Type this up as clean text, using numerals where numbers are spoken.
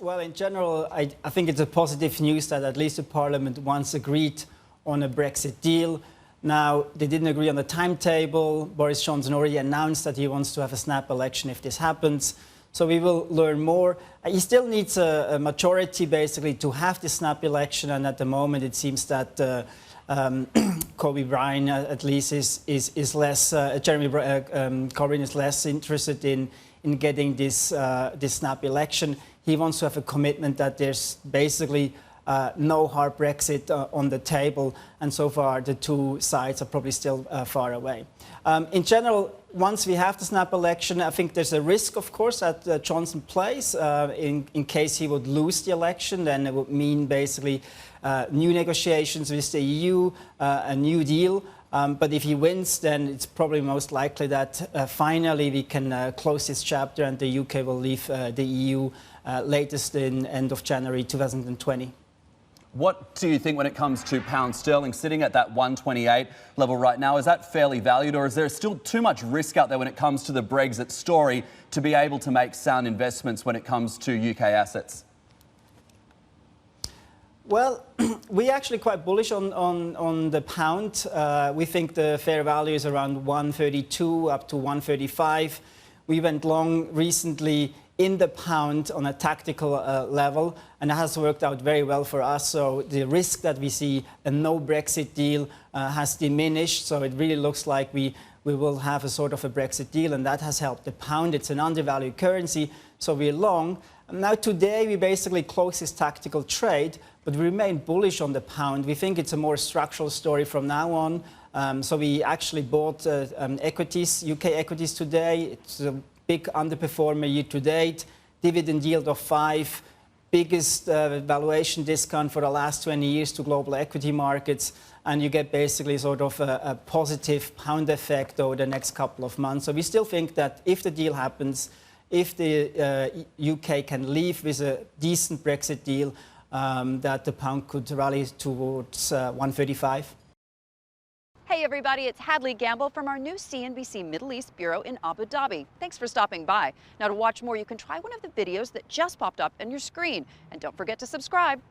Well, in general, I think it's a positive news that at least the Parliament once agreed on a Brexit deal. Now, they didn't agree on the timetable. Boris Johnson already announced that he wants to have a snap election if this happens. So we will learn more. He still needs a majority, basically, to have the snap election. And at the moment, it seems that Corbyn at least is less. Jeremy Corbyn is less interested in getting this snap election. He wants to have a commitment that there's basically no hard Brexit on the table, and so far the two sides are probably still far away. In general, once we have the snap election, I think there's a risk, of course, that Johnson plays in case he would lose the election. Then it would mean basically new negotiations with the EU, a new deal. But if he wins, then it's probably most likely that finally we can close this chapter and the UK will leave the EU latest in end of January 2020. What do you think when it comes to pound sterling sitting at that 128 level right now? Is that fairly valued, or is there still too much risk out there when it comes to the Brexit story to be able to make sound investments when it comes to UK assets? Well, we're actually quite bullish on the pound. We think the fair value is around 132 up to 135. We went long recently in the pound on a tactical level, and it has worked out very well for us. So the risk that we see a no Brexit deal has diminished. So it really looks like we will have a sort of a Brexit deal, and that has helped the pound. It's an undervalued currency, so we're long. Now today we basically close this tactical trade, but we remain bullish on the pound. We think it's a more structural story from now on. So we actually bought equities, UK equities today. It's a big underperformer year to date, dividend yield of 5%, biggest valuation discount for the last 20 years to global equity markets, and you get basically sort of a positive pound effect over the next couple of months. So we still think that if the deal happens, if the UK can leave with a decent Brexit deal, that the pound could rally towards 135. Hey everybody, it's Hadley Gamble from our new CNBC Middle East Bureau in Abu Dhabi. Thanks for stopping by. Now to watch more, you can try one of the videos that just popped up on your screen. And don't forget to subscribe.